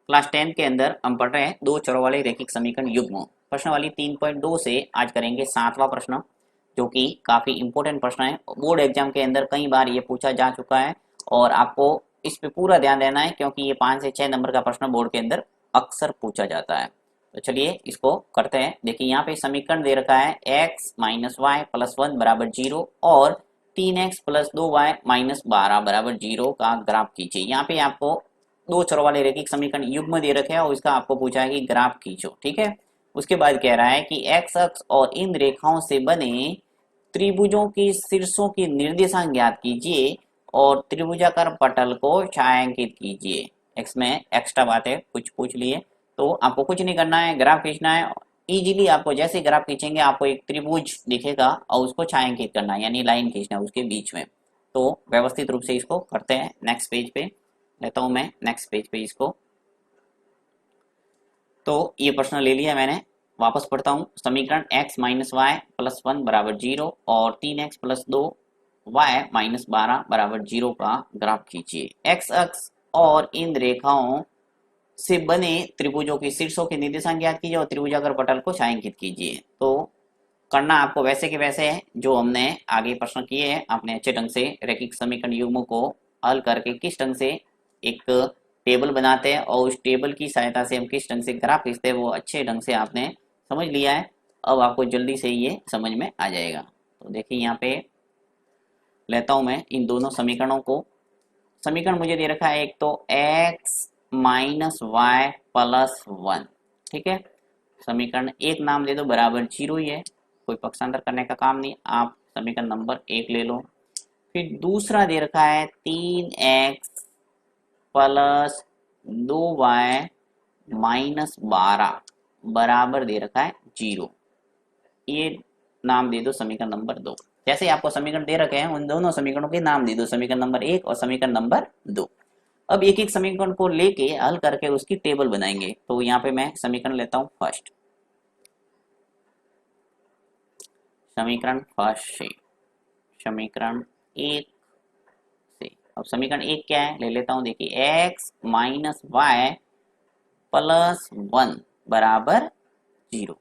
Class 10 के अंदर हम पढ़ रहे हैं दो चरों वाले रैखिक समीकरण युग्म। प्रश्नावली 3.2 से आज करेंगे 7वां प्रश्न, जो कि काफी इंपॉर्टेंट प्रश्न है। बोर्ड एग्जाम के अंदर कई बार ये पूछा जा चुका है और आपको इस पे पूरा ध्यान देना है, क्योंकि ये 5 से 6 नंबर का प्रश्न बोर्ड के अंदर अक्सर पूछा जाता है। तो चलिए इसको करते हैं। देखिए यहाँ पे समीकरण दे रखा है x माइनस वाई प्लस 1 बराबर 0 और 3x प्लस 2y माइनस 12 बराबर 0 का ग्राफ कीजिए। यहाँ पे आपको दो चरों वाले रैखिक समीकरण युग्म दे रखे हैं और इसका आपको पूछा है कि ग्राफ खींचो। ठीक है, उसके बाद कह रहा है कि x अक्ष और इन रेखाओं से बने त्रिभुजों की शीर्षों की निर्देशांक ज्ञात कीजिए और त्रिभुजाकार पटल को छायांकित कीजिए। एक्स में एक्स्ट्रा बातें कुछ पूछ लिए, तो आपको कुछ नहीं करना है, ग्राफ खींचना है। इजीली आपको जैसे ग्राफ खींचेंगे आपको एक त्रिभुज दिखेगा और उसको छायांकित करना है, यानी लाइन खींचना है उसके बीच में। तो व्यवस्थित रूप से इसको करते हैं। नेक्स्ट पेज पे लेता हूं मैं, नेक्स्ट पेज पे इसको। तो ये प्रश्न ले लिया मैंने, वापस पढ़ता हूँ। समीकरण x माइनस वाई प्लस 1 बराबर 0 और 3x प्लस 2y माइनस 12 बराबर 0 का ग्राफ खींचिए। x अक्ष और इन रेखाओं से बने त्रिभुजों की शीर्षों के निर्देशांक ज्ञात कीजिए और त्रिभुजाकार पटल को छायांकित कीजिए। तो करना आपको वैसे के वैसे है जो हमने आगे प्रश्न किए हैं। आपने अच्छे ढंग से रैखिक समीकरण युग्मों को हल करके किस ढंग से एक टेबल बनाते हैं और उस टेबल की सहायता से हम किस ढंग से ग्राफ खींचते हैं, वो अच्छे ढंग से आपने समझ लिया है। अब आपको जल्दी से ये समझ में आ जाएगा। तो देखिए यहाँ पे लेता हूं मैं इन दोनों समीकरणों को। समीकरण मुझे दे रखा है एक तो x माइनस वाई प्लस 1। ठीक है, समीकरण एक नाम दे दो, बराबर 0 ही है, कोई पक्षांतर करने का काम नहीं। आप समीकरण नंबर 1 ले लो। फिर दूसरा दे रखा है 3x प्लस 2y माइनस 12 बराबर दे रखा है 0। ये नाम दे दो समीकरण नंबर 2। जैसे आपको समीकरण दे रखे हैं उन दोनों समीकरणों के नाम दे दो, समीकरण नंबर 1 और समीकरण नंबर 2। अब एक एक समीकरण को लेके हल करके उसकी टेबल बनाएंगे। तो यहाँ पे मैं समीकरण लेता हूँ फर्स्ट, समीकरण फर्स्ट से समीकरण 1 से। अब समीकरण 1 क्या है ले लेता हूँ। देखिए x माइनस वाई प्लस 1 बराबर 0।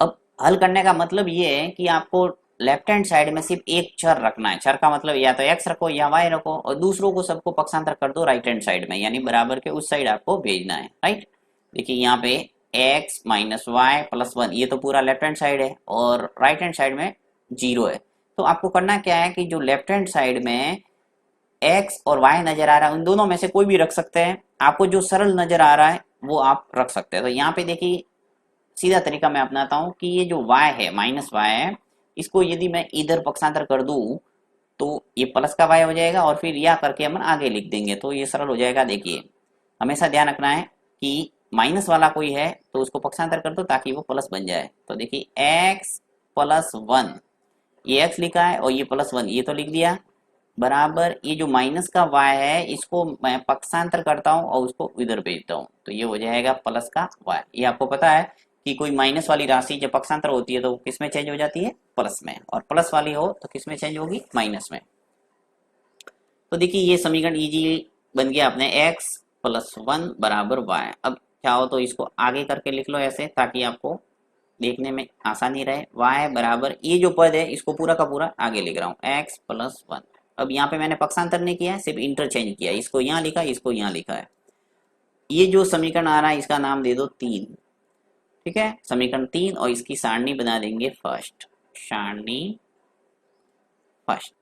अब हल करने का मतलब ये है कि आपको लेफ्ट हैंड साइड में सिर्फ एक चर रखना है। चर का मतलब या तो x रखो या y रखो और दूसरों को सबको पक्षांतर कर दो राइट हैंड साइड में, यानी बराबर के उस साइड आपको भेजना है। राइट, देखिए यहाँ पे x माइनस वाई प्लस 1, ये तो पूरा लेफ्ट हैंड साइड है और राइट हैंड साइड में 0 है। तो आपको करना क्या है कि जो लेफ्ट हैंड साइड में x और y नजर आ रहा है उन दोनों में से कोई भी रख सकते हैं। आपको जो सरल नजर आ रहा है वो आप रख सकते हैं। तो यहाँ पे देखिए सीधा तरीका मैं अपनाता हूँ कि ये जो y है माइनस वाई है, इसको यदि मैं इधर पक्षांतर कर दूं तो ये प्लस का y हो जाएगा और फिर या करके हम आगे लिख देंगे, तो ये सरल हो जाएगा। देखिए हमेशा ध्यान रखना है कि माइनस वाला कोई है तो उसको पक्षांतर कर दो ताकि वो प्लस बन जाए। तो देखिए x प्लस 1, ये x लिखा है और ये प्लस 1 ये तो लिख दिया, बराबर ये जो माइनस का y है इसको मैं पक्षांतर करता हूँ और उसको इधर भेजता हूँ, तो ये हो जाएगा प्लस का y। ये आपको पता है कि कोई माइनस वाली राशि जब पक्षांतर होती है तो किस में चेंज हो जाती है, प्लस में, और प्लस वाली हो तो किस में चेंज होगी, माइनस में। तो देखिए ये समीकरण इजी बन गया अपने x प्लस 1 बराबर y। अब चाहो तो इसको आगे करके लिख लो ऐसे ताकि आपको देखने में आसानी रहे। y बराबर ये जो पद है इसको पूरा का पूरा आगे लिख रहा हूँ, x प्लस 1। अब यहाँ पे मैंने पक्षांतर नहीं किया है, सिर्फ इंटरचेंज किया, इसको यहाँ लिखा इसको यहाँ लिखा है। ये जो समीकरण आ रहा है इसका नाम दे दो 3। ठीक है, समीकरण 3 और इसकी सारणी बना देंगे फर्स्ट, सारणी फर्स्ट।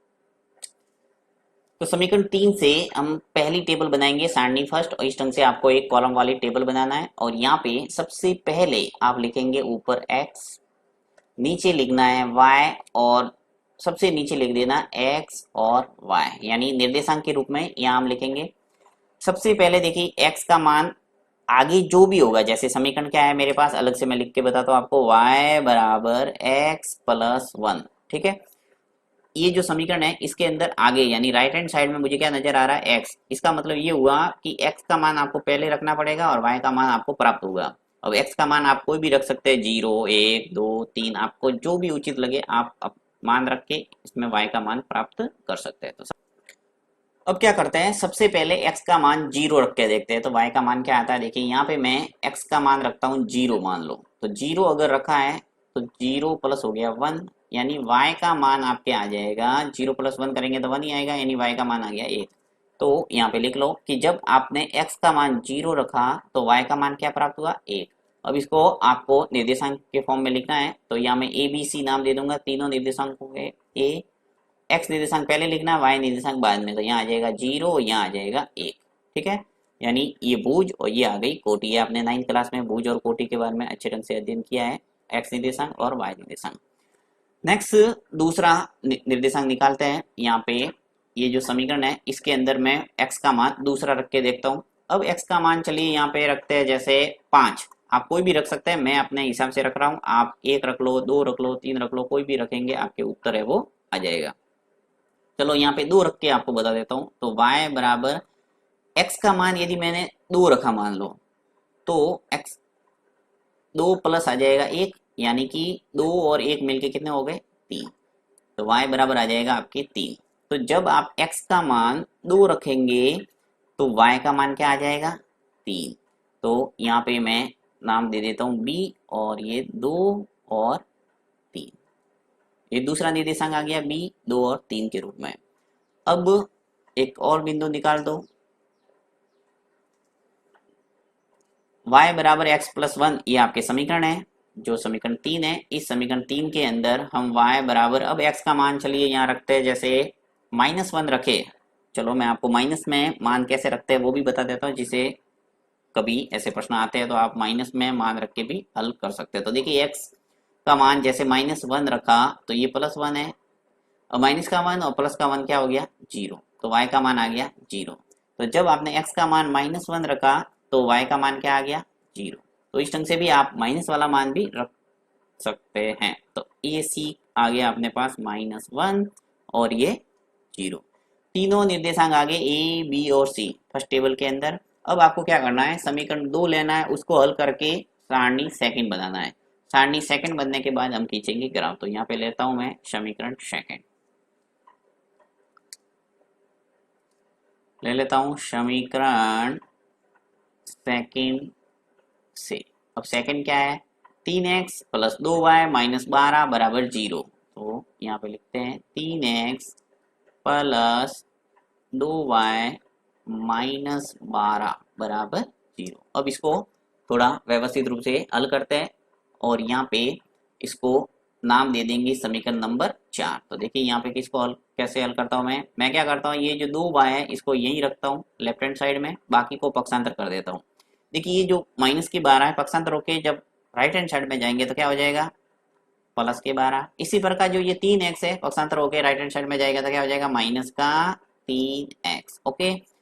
तो समीकरण 3 से हम पहली टेबल बनाएंगे सारणी फर्स्ट, और इस ढंग से आपको एक कॉलम वाली टेबल बनाना है। और यहाँ पे सबसे पहले आप लिखेंगे ऊपर x, नीचे लिखना है y और सबसे नीचे लिख देना x और y, यानी निर्देशांक के रूप में यहाँ हम लिखेंगे। सबसे पहले देखिए x का मान आगे जो भी होगा, जैसे समीकरण क्या है मेरे पास अलग से मैं लिख के बताता हूँ आपको, y बराबर x प्लस 1। ठीक है, ये जो समीकरण है इसके अंदर आगे यानी राइट हैंड साइड में मुझे क्या नजर आ रहा है, x। इसका मतलब ये हुआ कि x का मान आपको पहले रखना पड़ेगा और y का मान आपको प्राप्त होगा। अब x का मान आप कोई भी रख सकते हैं, 0 1 2 3, आपको जो भी उचित लगे आप मान रख के इसमें y का मान प्राप्त कर सकते हैं। तो अब क्या करते हैं, सबसे पहले x का मान 0 रख के देखते हैं। तो y का मान क्या आता है, देखिए यहाँ पे मैं x का मान रखता हूँ 0 मान लो। तो 0 अगर रखा है तो 0 प्लस हो गया 1, यानी y का मान आपके आ जाएगा 0 प्लस 1 करेंगे तो 1 ही आएगा, यानी y का मान आ गया 1। तो यहाँ पे लिख लो कि जब आपने x का मान 0 रखा तो y का मान क्या प्राप्त हुआ, 1। अब इसको आपको निर्देशांक के फॉर्म में लिखना है, तो यहाँ मैं ए बी सी नाम दे दूंगा तीनों निर्देशांकों के। ए एक्स निर्देशांक पहले लिखना है, वाई निर्देशांक बाद में। तो यहाँ आ जाएगा 0, यहाँ आ जाएगा 1। ठीक है, यानी ये भुज और ये आ गई कोटि। ये आपने 9th क्लास में भुज और कोटि के बारे में अच्छे ढंग से अध्ययन किया है, एक्स निर्देशांक और वाई निर्देशांक। नेक्स्ट दूसरा निर्देशांक निकालते हैं। यहाँ पे ये जो समीकरण है इसके अंदर मैं एक्स का मान दूसरा रख के देखता हूँ। अब एक्स का मान चलिए यहाँ पे रखते हैं जैसे 5। आप कोई भी रख सकते हैं, मैं अपने हिसाब से रख रहा हूँ। आप 1 रख लो, 2 रख लो, 3 रख लो, कोई भी रखेंगे आपके उत्तर है वो आ जाएगा। चलो यहाँ पे 2 रख के आपको बता देता हूँ। तो y बराबर x का मान यदि मैंने 2 रखा मान लो, तो x 2 प्लस आ जाएगा 1, यानी कि 2 और 1 मिलके कितने हो गए, 3। तो y बराबर आ जाएगा आपके 3। तो जब आप x का मान 2 रखेंगे तो y का मान क्या आ जाएगा, 3। तो यहाँ पे मैं नाम दे देता हूँ b, और ये 2 और 3। ये दूसरा निर्देशांक आ गया b 2 और 3 के रूप में। अब एक और बिंदु निकाल दो, y बराबर एक्स प्लस 1, ये आपके समीकरण है, जो समीकरण 3 है। इस समीकरण 3 के अंदर हम y बराबर, अब x का मान चलिए यहाँ रखते हैं जैसे -1 रखे। चलो मैं आपको माइनस में मान कैसे रखते हैं वो भी बता देता हूँ, जिसे कभी ऐसे प्रश्न आते हैं तो आप माइनस में मान रख के भी हल कर सकते हैं। तो देखिए x का मान जैसे -1 रखा तो ये +1 है, और माइनस का 1 और प्लस का 1 क्या हो गया, 0। तो y का मान आ गया 0। तो जब आपने x का मान -1 रखा तो y का मान क्या आ गया, 0। तो इस ढंग से भी आप माइनस वाला मान भी रख सकते हैं। तो ये सी आ गया अपने पास -1 और ये 0। तीनों निर्देशांक आ गए ए बी और सी फर्स्ट टेबल के अंदर। अब आपको क्या करना है, समीकरण 2 लेना है, उसको हल करके सारणी सेकंड बनाना है। सारणी सेकंड बनने के बाद हम खींचेंगे ग्राफ। तो यहाँ पे लेता हूं मैं समीकरण सेकंड, ले लेता हूं समीकरण सेकंड से। अब सेकंड क्या है, 3x प्लस 2y माइनस 12 बराबर 0। तो यहाँ पे लिखते हैं 3x प्लस 2y माइनस 12 बराबर 0। अब इसको थोड़ा व्यवस्थित रूप से हल करते हैं, और यहाँ पे इसको नाम दे देंगे समीकरण नंबर 4। तो देखिए यहाँ पे किसको हल कैसे हल करता हूँ मैं क्या करता हूँ, ये जो 2y है इसको यहीं रखता हूँ लेफ्ट हैंड साइड में, बाकी को पक्षांतर कर देता हूँ। देखिए ये जो -12 है पक्षांतर होके जब राइट हैंड साइड में जाएंगे तो क्या हो जाएगा, +12। इसी प्रकार जो ये 3x है पक्षांतर होके राइट हैंड साइड में जाएगा तो क्या हो जाएगा, -3x। ओके,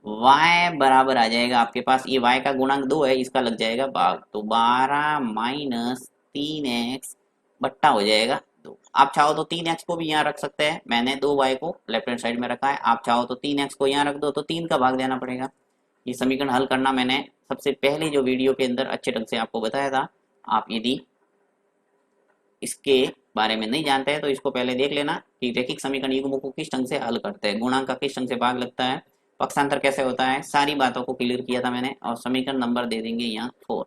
y बराबर आ जाएगा आपके पास, ये y का गुणांक 2 है, इसका लग जाएगा भाग। तो 12 माइनस 3x बट्टा हो जाएगा 2। आप चाहो तो 3x को भी यहाँ रख सकते हैं, मैंने 2y को लेफ्ट हैंड साइड में रखा है। आप चाहो तो 3x को यहाँ रख दो, तो 3 का भाग देना पड़ेगा। ये समीकरण हल करना मैंने सबसे पहले जो वीडियो के अंदर अच्छे ढंग से आपको बताया था। आप यदि इसके बारे में नहीं जानते हैं तो इसको पहले देख लेना कि रैखिक समीकरण युग्मों को किस ढंग से हल करते हैं, गुणांक का किस ढंग से भाग लगता है, पक्षांतर कैसे होता है, सारी बातों को क्लियर किया था मैंने। और समीकरण नंबर दे देंगे यहाँ 4।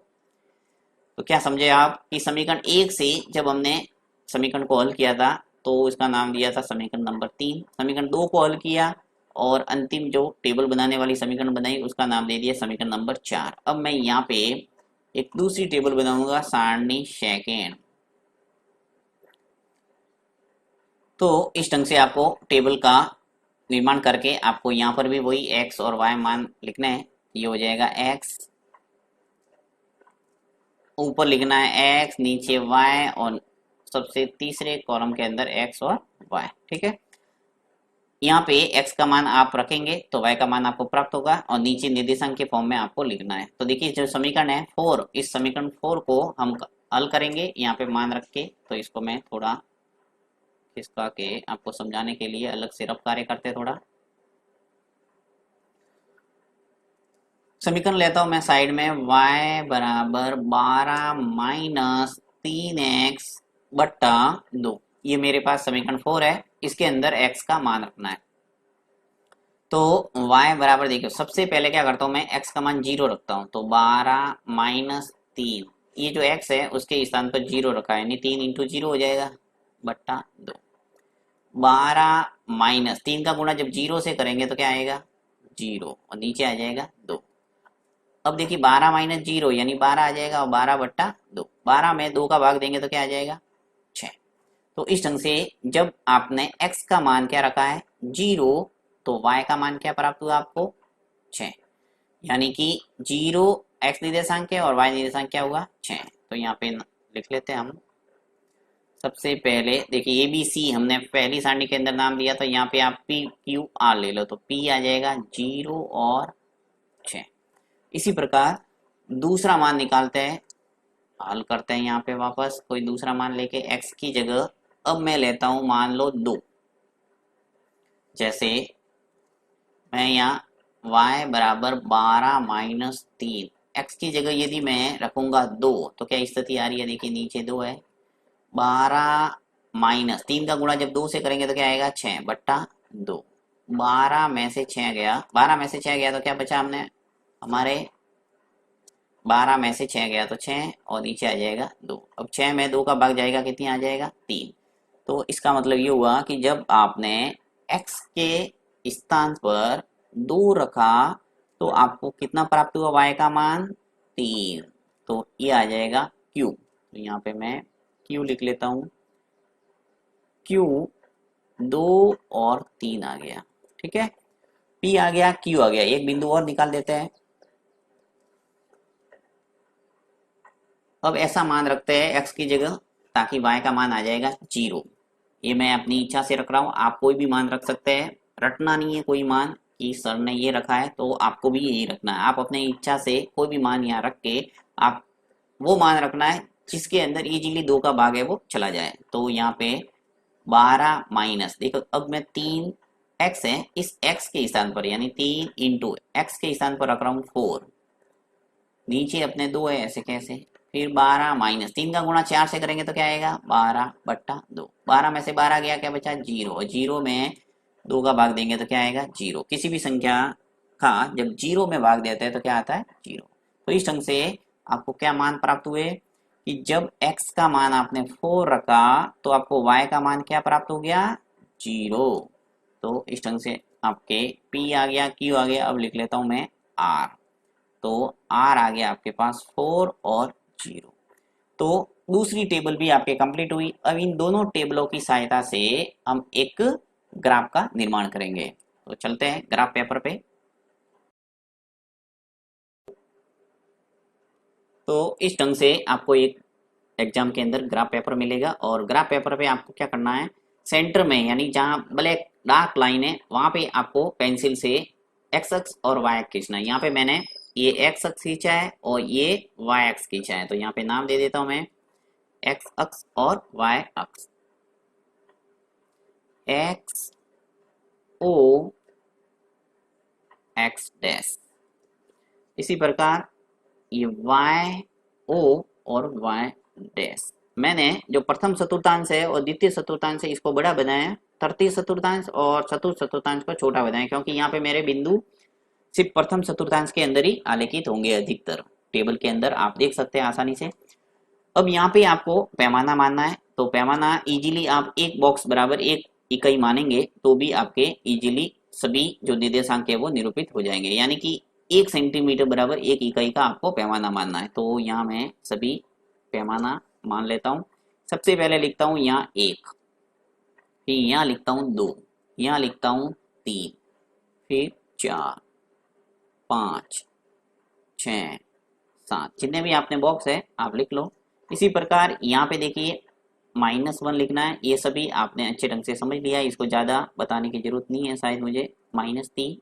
तो क्या समझे आप कि समीकरण 1 से जब हमने समीकरण को हल किया था तो इसका नाम दिया था समीकरण नंबर 3। समीकरण 2 को हल किया और अंतिम जो टेबल बनाने वाली समीकरण बनाई उसका नाम दे दिया समीकरण नंबर 4। अब मैं यहाँ पे एक दूसरी टेबल बनाऊंगा सारणी सेकेंड। तो इस ढंग से आपको टेबल का निर्माण करके आपको यहाँ पर भी वही x और y मान लिखना है। ये हो जाएगा x, ऊपर लिखना है x, नीचे y, और सबसे तीसरे कॉलम के अंदर x और y। ठीक है, यहाँ पे x का मान आप रखेंगे तो y का मान आपको प्राप्त होगा, और नीचे निर्देशांक के फॉर्म में आपको लिखना है। तो देखिए जो समीकरण है 4, इस समीकरण 4 को हम हल करेंगे यहाँ पे मान रख के। तो इसको मैं थोड़ा खिसका के आपको समझाने के लिए अलग से रफ कार्य करते थोड़ा। समीकरण लेता हूं मैं साइड में, y बराबर 12 माइनस 3x बट्टा 2। ये मेरे पास समीकरण 4 है, इसके अंदर x का मान रखना है। तो y बराबर देखियो, सबसे पहले क्या करता हूँ मैं, x का मान 0 रखता हूँ, तो 12 माइनस 3, ये जो x है उसके स्थान पर 0 रखा है, यानी 3 इंटू 0 हो जाएगा बट्टा 2। 12 माइनस 3 का गुणा जब 0 से करेंगे तो क्या आएगा 0, और नीचे आ जाएगा 2। अब देखिए 12 माइनस 0 यानी 12 आ जाएगा, और 12 बट्टा 2, 12 में 2 का भाग देंगे तो क्या आ जाएगा 6। तो इस ढंग से जब आपने x का मान क्या रखा है 0, तो y का मान क्या प्राप्त हुआ आपको 6, यानी कि 0 x निर्देशांक है और y निर्देशांक क्या हुआ 6। तो यहाँ पे लिख लेते हैं हम। सबसे पहले देखिए ABC हमने पहली सारणी के अंदर नाम दिया, तो यहाँ पे आप PQR ले लो, तो P आ जाएगा 0 और 6। इसी प्रकार दूसरा मान निकालते हैं, हल करते हैं। यहाँ पे वापस कोई दूसरा मान लेके x की जगह अब मैं लेता हूं मान लो 2। जैसे मैं यहाँ y बराबर 12 माइनस 3, x की जगह यदि मैं रखूंगा 2 तो क्या स्थिति आ रही है, देखिए नीचे 2 है, 12 माइनस 3 का गुणा जब 2 से करेंगे तो क्या आएगा 6 बट्टा 2। 12 में से 6 गया, 12 में से 6 गया तो क्या बचा हमने हमारे 12 में से 6 गया तो 6, और नीचे आ जाएगा 2। अब 6 में 2 का भाग जाएगा, कितनी आ जाएगा 3। तो इसका मतलब ये हुआ कि जब आपने x के स्थान पर 2 रखा तो आपको कितना प्राप्त हुआ y का मान 3। तो ये आ जाएगा q। तो यहाँ पे मैं q लिख लेता हूँ, q 2 और 3 आ गया, ठीक है, p आ गया, q आ गया। एक बिंदु और निकाल देते हैं। अब ऐसा मान रखते हैं x की जगह ताकि y का मान आ जाएगा 0। ये मैं अपनी इच्छा से रख रहा हूँ, आप कोई भी मान रख सकते हैं, रटना नहीं है कोई मान कि सर ने ये रखा है तो आपको भी यही रखना है। आप अपने इच्छा से कोई भी मान यहाँ रख के आप वो मान रखना है जिसके अंदर इजीली 2 का भाग है वो चला जाए। तो यहाँ पे 12 माइनस, देखो अब मैं 3 x है, इस x के स्थान पर यानी 3 इंटू x के स्थान पर रख रहा हूँ 4, नीचे अपने 2 है, ऐसे कैसे, फिर 12 माइनस 3 का गुणा 4 से करेंगे तो क्या आएगा 12 बट्टा 2। 12 में से 12 गया, क्या बचा 0, और 0 में 2 का भाग देंगे तो क्या आएगा 0। किसी भी संख्या का जब 0 में भाग देते हैं तो क्या आता है 0। तो इस ढंग से आपको क्या मान प्राप्त हुए कि जब x का मान आपने 4 रखा तो आपको y का मान क्या प्राप्त हो गया 0। तो इस ढंग से आपके p आ गया, q आ गया। अब लिख लेता हूं मैं r, तो r आ गया आपके पास 4 और 0। तो दूसरी टेबल भी आपके कंप्लीट हुई। अब इन दोनों टेबलों की सहायता से हम एक ग्राफ का निर्माण करेंगे। तो चलते हैं ग्राफ पेपर पे। तो इस ढंग से आपको एक एग्जाम के अंदर ग्राफ पेपर मिलेगा, और ग्राफ पेपर पे आपको क्या करना है, सेंटर में यानी जहां ब्लैक डार्क लाइन है वहां पे आपको पेंसिल से एक्स अक्ष और वाई अक्ष खींचना है। यहाँ पे मैंने ये एक्स अक्ष खींचा है और ये वाई अक्ष खींचा है, तो यहाँ पे नाम दे देता हूं मैं एक्स अक्ष और वाई अक्ष, एक्स ओ एक्स डैश। इसी प्रकार ये वाई ओ और वाई डैश। मैंने जो प्रथम चतुर्थांश है और द्वितीय चतुर्थांश है इसको बड़ा बनाया, तृतीय चतुर्थांश और चतुर्थ चतुर्थांश को छोटा बनाया, क्योंकि यहाँ पे मेरे बिंदु सिर्फ प्रथम चतुर्थांश के अंदर ही आलेखित होंगे अधिकतर। टेबल के अंदर आप देख सकते हैं आसानी से। अब यहाँ पे आपको पैमाना मानना है, तो पैमाना इजीली आप एक बॉक्स बराबर एक इकाई मानेंगे तो भी आपके इजीली सभी जो निर्देशांक है वो निरूपित हो जाएंगे, यानी कि 1 सेंटीमीटर बराबर 1 इकाई का आपको पैमाना मानना है। तो यहाँ मैं सभी पैमाना मान लेता हूँ। सबसे पहले लिखता हूँ यहाँ 1, फिर यहाँ लिखता हूँ 2, यहाँ लिखता हूँ 3, फिर 4, 5, 6, 7, जितने भी आपने बॉक्स है आप लिख लो। इसी प्रकार यहाँ पे देखिए -1 लिखना है, ये सभी आपने अच्छे ढंग से समझ लिया है, इसको ज़्यादा बताने की जरूरत नहीं है शायद मुझे। -3,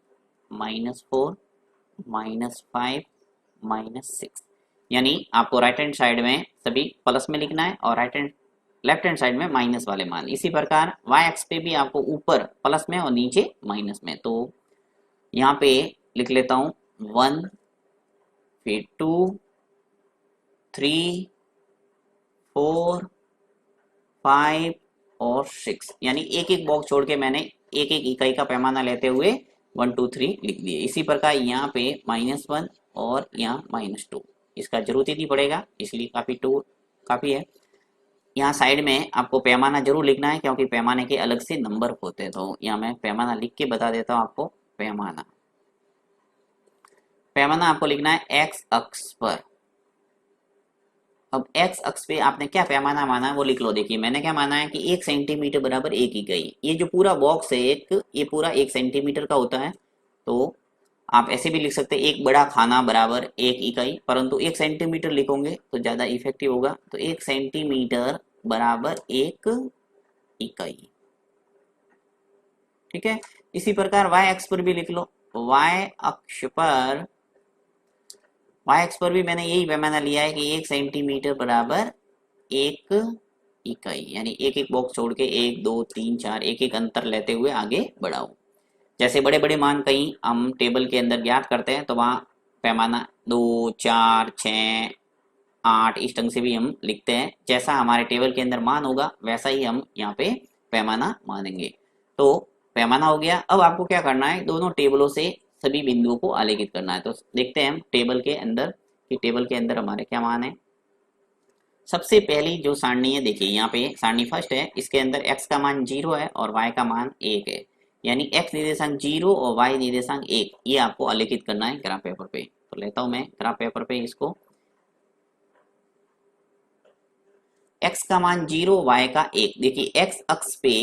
-4, -5, -6, यानी आपको राइट हैंड साइड में सभी प्लस में लिखना है और लेफ्ट हैंड साइड में माइनस वाले मान। इसी प्रकार y एक्स पे भी आपको ऊपर प्लस में और नीचे माइनस में। तो यहाँ पे लिख लेता हूँ 1, फिर 2, 3, 4, 5 और 6, यानी एक एक बॉक्स छोड़ के मैंने एक एक इकाई का पैमाना लेते हुए 1 2 3 लिख दिए। इसी प्रकार यहाँ पे -1 और यहाँ -2, इसका जरूरत ही नहीं पड़ेगा इसलिए काफी है। यहाँ साइड में आपको पैमाना जरूर लिखना है क्योंकि पैमाने के अलग से नंबर होते हैं। तो यहाँ मैं पैमाना लिख के बता देता हूँ आपको। पैमाना पैमाना आपको लिखना है एक्स अक्ष पर। अब एक्स अक्ष पे आपने क्या पैमाना माना है वो लिख लो। देखिए मैंने क्या माना है कि 1 सेंटीमीटर बराबर 1 इकाई। ये जो पूरा बॉक्स है ये पूरा 1 सेंटीमीटर का होता है। तो आप ऐसे भी लिख सकते हैं एक बड़ा खाना बराबर 1 इकाई, परंतु 1 सेंटीमीटर लिखोगे तो ज्यादा इफेक्टिव होगा। तो 1 सेंटीमीटर बराबर 1 इकाई। ठीक है। इसी प्रकार वाई अक्ष पर भी लिख लो। वाई अक्ष पर वाई अक्ष पर भी मैंने यही पैमाना लिया है कि 1 सेंटीमीटर बराबर 1 इकाई, यानी एक एक बॉक्स छोड़ के 1 2 3 4 एक एक अंतर लेते हुए आगे बढ़ाओ। जैसे बड़े बड़े मान कहीं हम टेबल के अंदर ज्ञात करते हैं तो वहाँ पैमाना 2 4 6 8 इस ढंग से भी हम लिखते हैं। जैसा हमारे टेबल के अंदर मान होगा वैसा ही हम यहाँ पे पैमाना मानेंगे। तो पैमाना हो गया। अब आपको क्या करना है, दोनों टेबलों से सभी बिंदुओं को आलेखित करना है। तो देखते हैं हम टेबल के अंदर कि टेबल के अंदर हमारे क्या मान है। सबसे पहली जो सारणी है, देखिए यहाँ पे सारणी फर्स्ट है, इसके अंदर x का मान 0 है और y का मान 1 है। यानी x निर्देशांक 0 और y निर्देशांक 1, ये आपको आलेखित करना है ग्राफ पेपर पे। तो लेता हूं मैं ग्राफ पेपर पे इसको। x का मान 0 y का 1। देखिए x अक्ष पे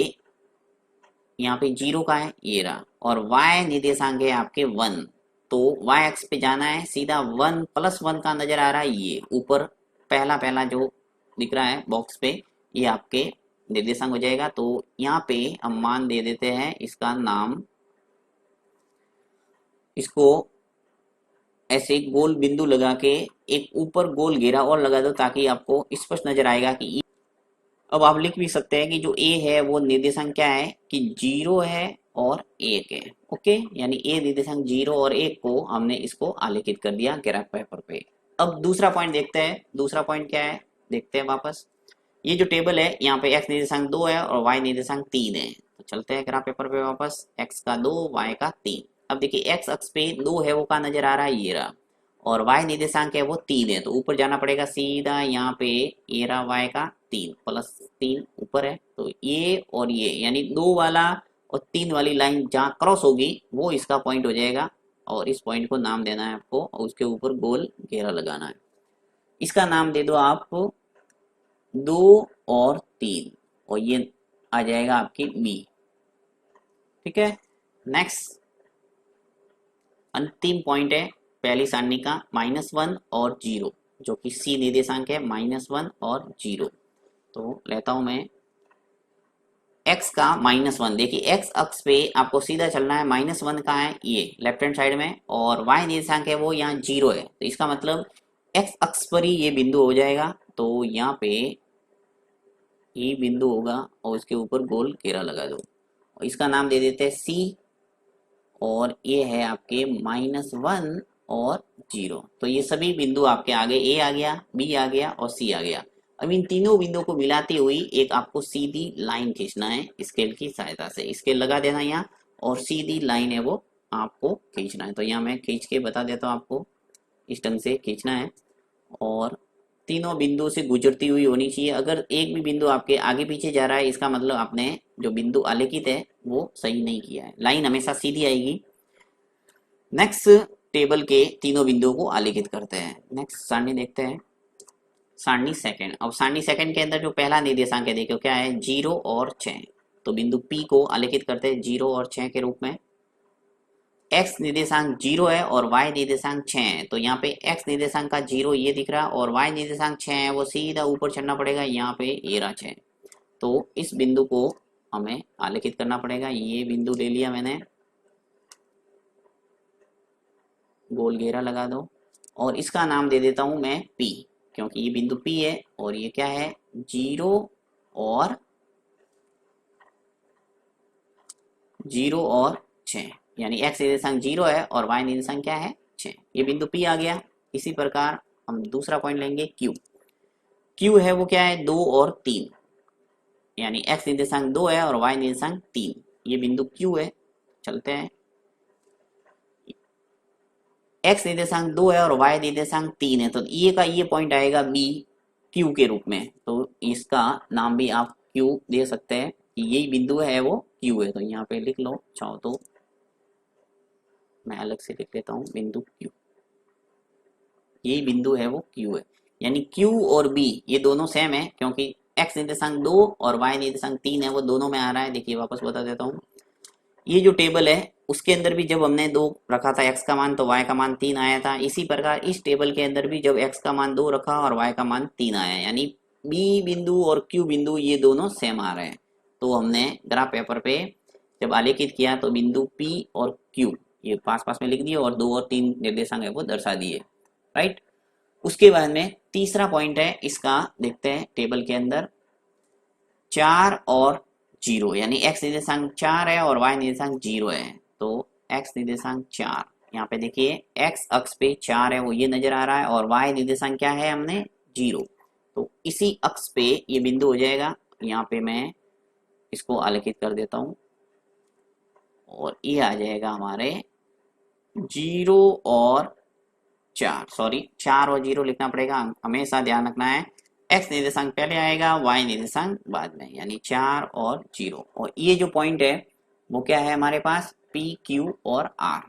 यहाँ पे 0 का है ये रहा, और y निर्देशांक है आपके 1। तो y अक्ष पे जाना है सीधा 1 + 1 का नजर आ रहा है, ये ऊपर पहला पहला जो दिख रहा है बॉक्स पे ये आपके निर्देशांक हो जाएगा। तो यहाँ पे हम मान दे देते हैं इसका नाम, इसको ऐसे गोल बिंदु लगा के एक ऊपर गोल घेरा और लगा दो ताकि आपको स्पष्ट नजर आएगा कि। अब आप लिख भी सकते हैं कि जो ए है वो निर्देशांक क्या है कि 0 है और 1 है। ओके, यानी ए निर्देशांक 0 और 1 को हमने इसको आलेखित कर दिया ग्राफ पेपर पे। अब दूसरा पॉइंट देखते हैं। दूसरा पॉइंट क्या है देखते हैं वापस। ये जो टेबल है यहाँ पे x निर्देशांक 2 है और y निर्देशांक 3 है। तो चलते हैं ग्राफ पेपर पे वापस। x का 2 y का 3। अब देखिए x अक्ष पे 2 है वो का नजर आ रहा है ये रहा, और y निर्देशांक है वो 3 है। तो ऊपर जाना पड़ेगा सीधा यहाँ पे, ये रहा y का 3 +3 ऊपर है। तो ये और ये यानी 2 वाला और 3 वाली लाइन जहाँ क्रॉस होगी वो इसका पॉइंट हो जाएगा, और इस पॉइंट को नाम देना है आपको और उसके ऊपर गोल घेरा लगाना है। इसका नाम दे दो आप 2 और 3, और ये आ जाएगा आपकी बी। ठीक है। नेक्स्ट अंतिम पॉइंट है पहली सारणी का -1 और 0, जो कि सी निर्देशांक है -1 और 0। तो लेता हूं मैं x का -1। देखिए x अक्ष पे आपको सीधा चलना है, -1 का है ये लेफ्ट हैंड साइड में, और y निर्देशांक है वो यहाँ 0 है। तो इसका मतलब x अक्ष पर ही ये बिंदु हो जाएगा। तो यहाँ पे ये बिंदु होगा और इसके ऊपर गोल घेरा लगा दो, और इसका नाम दे देते हैं C, और ये है आपके -1 और 0। तो ये सभी बिंदु आपके आगे A आ गया, B आ गया और C आ गया। अब इन तीनों बिंदुओं को मिलाती हुई एक आपको सीधी लाइन खींचना है स्केल की सहायता से। स्केल लगा देना यहाँ, और सीधी लाइन है वो आपको खींचना है। तो यहाँ मैं खींच के बता देता हूँ आपको, इस ढंग से खींचना है और तीनों बिंदु से गुजरती हुई होनी चाहिए। अगर एक भी बिंदु आपके आगे पीछे जा रहा है इसका मतलब आपने जो बिंदु आलेखित है वो सही नहीं किया है। लाइन हमेशा सीधी आएगी। नेक्स्ट टेबल के तीनों बिंदुओं को आलेखित करते हैं। नेक्स्ट सारणी देखते हैं, सारणी सेकंड। अब सारणी सेकंड के अंदर जो पहला निर्देशांक है देखो क्या है 0 और 6। तो बिंदु P को आलेखित करते हैं 0 और 6 के रूप में। x निर्देशांक 0 है और y निर्देशांक 6 है। तो यहाँ पे x निर्देशांक का 0 ये दिख रहा है और y निर्देशांक 6 है, वो सीधा ऊपर चढ़ना पड़ेगा यहाँ पे ये रहा 6। तो इस बिंदु को हमें आलेखित करना पड़ेगा। ये बिंदु ले लिया मैंने, गोल घेरा लगा दो, और इसका नाम दे देता हूं मैं P, क्योंकि ये बिंदु P है और ये क्या है 0 और 6, यानी x निर्देशांक 0 है और y निर्देशांक क्या है 6। ये बिंदु P आ गया। इसी प्रकार हम दूसरा पॉइंट लेंगे Q है वो क्या है 2 और 3, यानी x निर्देशांक 2 है और y निर्देशांक 3। ये बिंदु Q है। चलते हैं एक्स निर्देशांक 2 है और वाई निर्देशांक 3 है, तो ये का ये पॉइंट आएगा बी क्यू के रूप में, तो इसका नाम भी आप क्यू दे सकते हैं कि यही बिंदु है वो क्यू है, तो यहाँ पे लिख लो चाहो तो, मैं अलग से लिख लेता हूँ बिंदु क्यू, यही बिंदु है वो क्यू है। यानी क्यू और बी ये दोनों सेम है, क्योंकि एक्स निर्देशांक 2 और वाई निर्देशांक 3 है, वो दोनों में आ रहा है। देखिए वापस बता देता हूँ, ये जो टेबल है उसके अंदर भी जब हमने 2 रखा था x का मान, तो y का मान 3 आया था। इसी प्रकार इस टेबल के अंदर भी जब x का मान 2 रखा और y का मान 3 आया, यानी b बिंदु और q बिंदु ये दोनों सेम आ रहे हैं। तो हमने ग्राफ पेपर पे जब आलेखित किया तो बिंदु p और q ये पास पास में लिख दिए और 2 और 3 निर्देशांक है वो दर्शा दिए, राइट। उसके बाद में तीसरा पॉइंट है इसका, देखते हैं टेबल के अंदर 4 और 0, यानी x निर्देशांक 4 है और y निर्देशांक 0 है, तो x निर्देशांक 4, यहाँ पे देखिए x अक्ष पे 4 है वो ये नजर आ रहा है, और y निर्देशांक क्या है हमने 0, तो इसी अक्ष पे ये बिंदु हो जाएगा। यहाँ पे मैं इसको आलेखित कर देता हूँ और ये आ जाएगा हमारे 0 और 4, सॉरी 4 और 0 लिखना पड़ेगा, हमेशा ध्यान रखना है x निर्देशांक पहले आएगा y निर्देशांक बाद में, यानी 4 और 0। और ये जो पॉइंट है वो क्या है हमारे पास p q और r,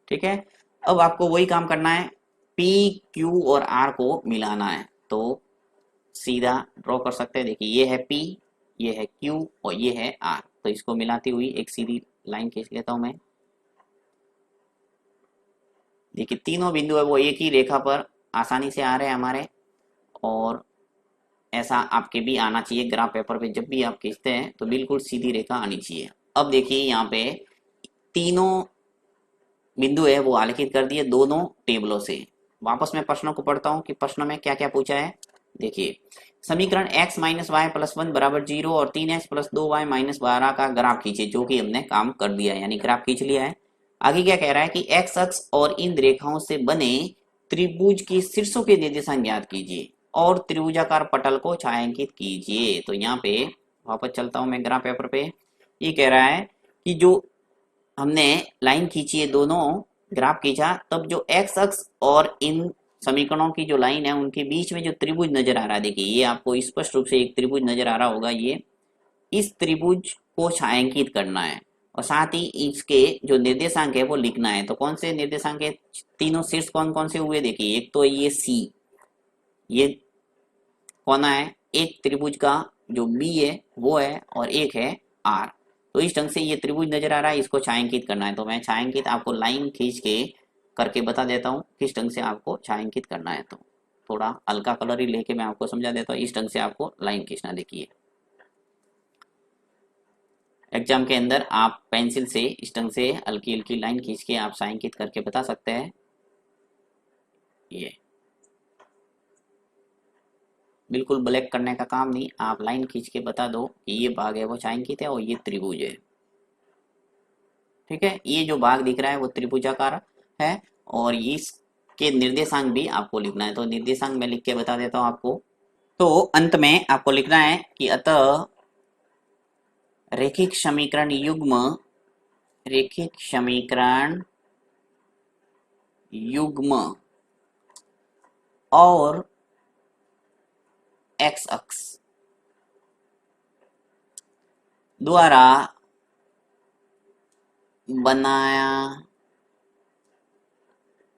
ठीक है। अब आपको वही काम करना है, p q और r को मिलाना है, तो सीधा ड्रॉ कर सकते हैं। देखिए ये है p, ये है q और ये है r, तो इसको मिलाती हुई एक सीधी लाइन खींच लेता हूं मैं। देखिए तीनों बिंदु है वो एक ही रेखा पर आसानी से आ रहे हैं हमारे, और ऐसा आपके भी आना चाहिए। ग्राफ पेपर पे जब भी आप खींचते हैं तो बिल्कुल सीधी रेखा आनी चाहिए। अब देखिए यहाँ पे तीनों बिंदु है वो आलेखित कर दिए दोनों टेबलों से। वापस मैं प्रश्नों को पढ़ता हूँ कि प्रश्न में क्या क्या पूछा है। देखिए समीकरण x माइनस वाई प्लस 1 बराबर 0 और 3x प्लस 2y माइनस 12 का ग्राफ खींचे, जो कि हमने काम कर दिया है, यानी ग्राफ खींच लिया है। आगे क्या कह रहा है कि x अक्ष और इन रेखाओं से बने त्रिभुज की शीर्षों के निर्देशांक ज्ञात कीजिए और त्रिभुजाकार पटल को छायांकित कीजिए। तो यहाँ पे वापस चलता हूँ मैं ग्राफ पेपर पे, ये कह रहा है कि जो हमने लाइन खींची है, दोनों ग्राफ खींचा, तब जो x अक्ष और इन समीकरणों की जो लाइन है उनके बीच में जो त्रिभुज नजर आ रहा है, देखिए ये आपको स्पष्ट रूप से एक त्रिभुज नजर आ रहा होगा, ये इस त्रिभुज को छायांकित करना है और साथ ही इसके जो निर्देशांक है वो लिखना है। तो कौन से निर्देशांक है, तीनों शीर्ष कौन कौन से हुए, देखिए एक तो ये C, ये कौन है, एक त्रिभुज का जो B है वो है, और एक है R। तो इस ढंग से ये त्रिभुज नजर आ रहा है, इसको छायांकित करना है। तो मैं छायांकित आपको लाइन खींच के करके बता देता हूँ किस ढंग से आपको छायांकित करना है। तो थोड़ा हल्का कलर ही लेके मैं आपको समझा देता हूँ, इस ढंग से आपको लाइन खींचना। देखिए एग्जाम के अंदर आप पेंसिल से इस ढंग से हल्की हल्की लाइन खींच के आप छायांकित करके बता सकते हैं। ये बिल्कुल ब्लैक करने का काम नहीं, आप लाइन खींच के बता दो कि ये भाग है वो छायांकित है और ये त्रिभुज है, ठीक है। ये जो भाग दिख रहा है वो त्रिभुजाकार है और इसके निर्देशांक भी आपको लिखना है। तो निर्देशांक मैं लिख के बता देता हूँ आपको। तो अंत में आपको लिखना है कि अतः रैखिक समीकरण युग्म और x अक्ष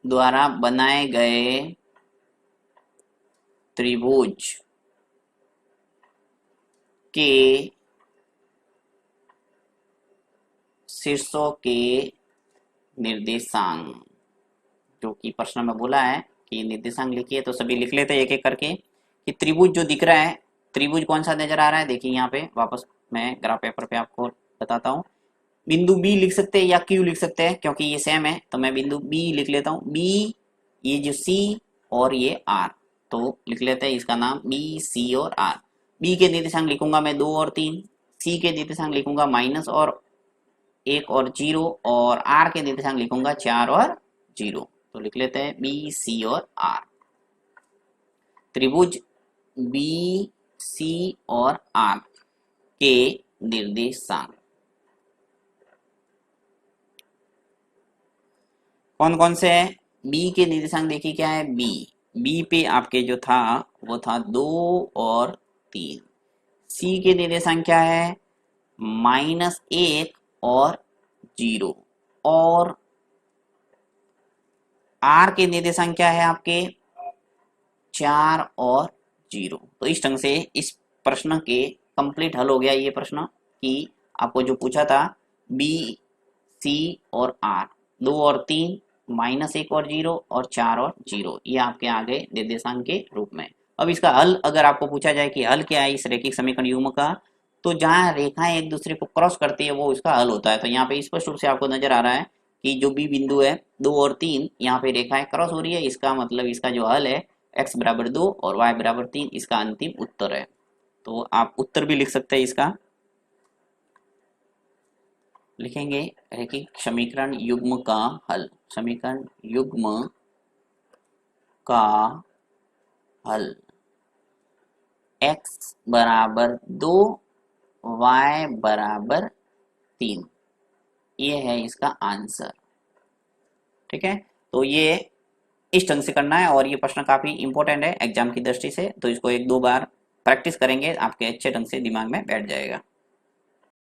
द्वारा बनाए गए त्रिभुज के शीर्षों के निर्देशांक, जो कि प्रश्न में बोला है कि निर्देशांक लिखिए, तो सभी लिख लेते हैं एक एक करके कि त्रिभुज जो दिख रहा है, त्रिभुज कौन सा नजर आ रहा है। देखिए यहाँ पे वापस मैं ग्राफ पेपर पे आपको बताता हूँ, बिंदु बी लिख सकते हैं या क्यू लिख सकते हैं, क्योंकि ये सेम है, तो मैं बिंदु बी लिख लेता हूँ। बी, ये जो सी और ये आर, तो लिख लेते हैं इसका नाम बी सी और आर। बी के निर्देशांक लिखूंगा मैं 2 और 3, सी के निर्देशांक लिखूंगा -1 और 0, और आर के निर्देशांक लिखूंगा 4 और 0। तो लिख लेते हैं बी सी और आर। त्रिभुज बी सी और आर के निर्देशांक कौन कौन से है? बी के निर्देशांक देखिए क्या है, बी बी पे आपके जो था वो था 2 और 3। सी के निर्देशांक क्या है, -1 और 0। और आर के निर्देशांक क्या है आपके, 4 और 0। तो इस ढंग से इस प्रश्न के कंप्लीट हल हो गया ये प्रश्न कि आपको जो पूछा था बी, सी और आर, 2 और 3, -1 और 0 और 4 और 0, ये आपके आ गए निर्देशांक के रूप में। अब इसका हल अगर आपको पूछा जाए कि हल क्या है इस रैखिक समीकरण युग्म का, तो जहां रेखाएं एक दूसरे को क्रॉस करती है वो इसका हल होता है। तो यहाँ पे स्पष्ट रूप से आपको नजर आ रहा है कि जो बी बिंदु है 2 और 3, यहाँ पे रेखाएं क्रॉस हो रही है, इसका मतलब इसका जो हल है x बराबर 2 और y बराबर 3 इसका अंतिम उत्तर है। तो आप उत्तर भी लिख सकते हैं इसका, लिखेंगे रैखिक समीकरण युग्म का हल, समीकरण युग्म का हल x बराबर 2 y बराबर 3, ये है इसका आंसर। ठीक है, तो ये इस ढंग से करना है और ये प्रश्न काफी इंपॉर्टेंट है एग्जाम की दृष्टि से, तो इसको 1-2 बार प्रैक्टिस करेंगे आपके अच्छे ढंग से दिमाग में बैठ जाएगा।